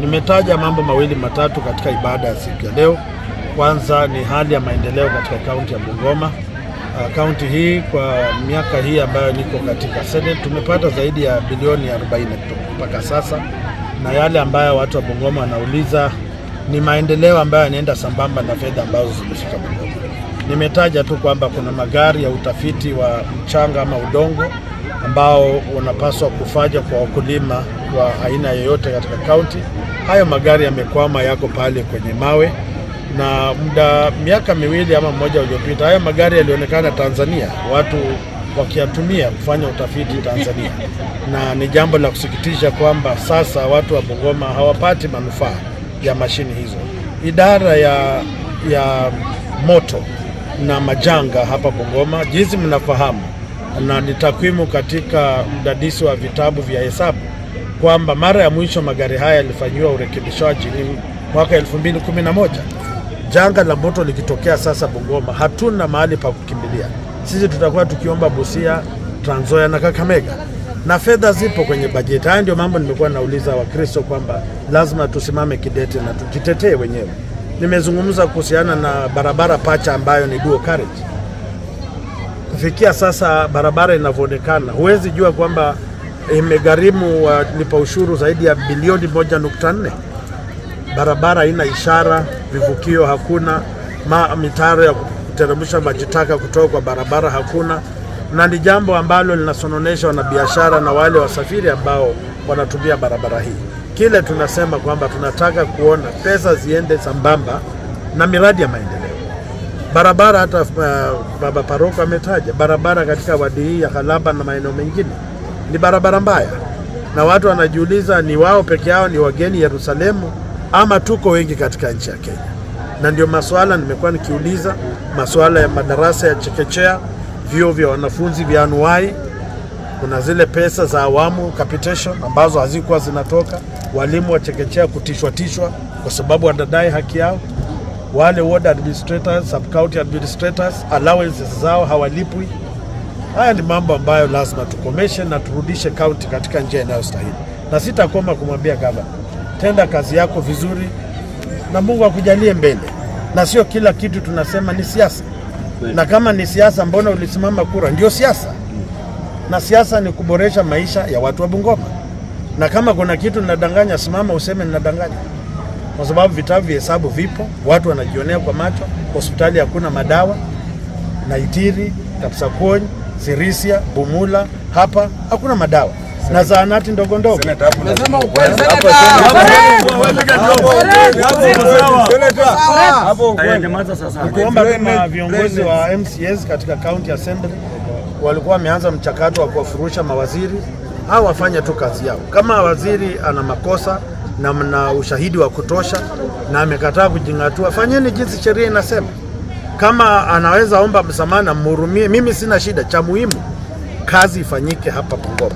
Nimetaja mambo mawili matatu katika ibada ya siku ya leo. Kwanza ni hali ya maendeleo katika kaunti ya Bungoma. Kaunti hii kwa miaka hii ambayo niko katika Senate tumepata zaidi ya bilioni 40 mpaka sasa, na yale ambayo watu wa Bungoma wanauliza ni maendeleo ambayo yanaenda sambamba na fedha ambazo zimefika Bungoma. Nimetaja tu kwamba kuna magari ya utafiti wa mchanga ama udongo ambao unapaswa kufanya kwa wakulima wa aina yoyote katika kaunti. Hayo magari yamekwama, yako pale kwenye mawe, na miaka miwili ama mmoja uliopita hayo magari yalionekana Tanzania, watu wakiyatumia kufanya utafiti Tanzania, na ni jambo la kusikitisha kwamba sasa watu wa Bungoma hawapati manufaa ya mashini hizo. Idara ya moto na majanga hapa Bungoma, jinsi mnafahamu, na ni takwimu katika mdadisi wa vitabu vya hesabu kwamba mara ya mwisho magari haya yalifanywa urekebishaji ni mwaka 2011. Janga la moto likitokea sasa Bungoma, hatuna mahali pa kukimbilia. Sisi tutakuwa tukiomba Busia, Trans Nzoia na Kakamega, na fedha zipo kwenye bajeti. Haya ndio mambo nimekuwa nauliza Wakristo kwamba lazima tusimame kidete na tujitetee wenyewe. Nimezungumza kuhusiana na barabara pacha ambayo ni dual carriage. Kufikia sasa barabara inavyoonekana, huwezi jua kwamba imegharimu walipa ushuru zaidi ya bilioni 1.4. Barabara haina ishara, vivukio hakuna, mitaro ya kuteremsha maji taka kutoka kwa barabara hakuna, na ni jambo ambalo linasononesha wanabiashara na wale wasafiri ambao wanatumia barabara hii. Kile tunasema kwamba tunataka kuona pesa ziende sambamba na miradi ya maendeleo. Barabara, hata baba paroko ametaja barabara katika wadi hii ya Khalaba na maeneo mengine ni barabara mbaya, na watu wanajiuliza ni wao peke yao ni wageni Yerusalemu ama tuko wengi katika nchi ya Kenya. Na ndio masuala nimekuwa nikiuliza, masuala ya madarasa ya chekechea, vyuo vya wanafunzi vya anuai. Kuna zile pesa za awamu capitation ambazo hazikuwa zinatoka, walimu wa chekechea kutishwa kwa sababu wanadai haki yao. Wale ward administrators, sub county administrators, allowances zao hawalipwi. Haya ni mambo ambayo lazima tukomeshe na turudishe county katika njia inayostahili. Na sitakoma kumwambia gavana, tenda kazi yako vizuri na Mungu akujalie mbele. Na sio kila kitu tunasema ni siasa. Na kama ni siasa, mbona ulisimama kura? Ndio siasa. Na siasa ni kuboresha maisha ya watu wa Bungoma. Na kama kuna kitu ninadanganya, simama useme ninadanganya. Kwa sababu vitabu vya hesabu vipo, watu wanajionea kwa macho. Hospitali hakuna madawa, Naitiri, Kapsakony, Sirisia, Bumula, hapa hakuna madawa. Na zahanati ndogo ndogo. Nasema ukweli Kuomba kama viongozi wa MCS katika County Assembly walikuwa wameanza mchakato wa kuwafurusha mawaziri, au wafanye tu kazi yao. Kama waziri ana makosa na mna ushahidi wa kutosha na amekataa kujingatua, fanyeni jinsi sheria inasema. Kama anaweza omba msamaha na mhurumie, mimi sina shida. Cha muhimu kazi ifanyike hapa Bungoma.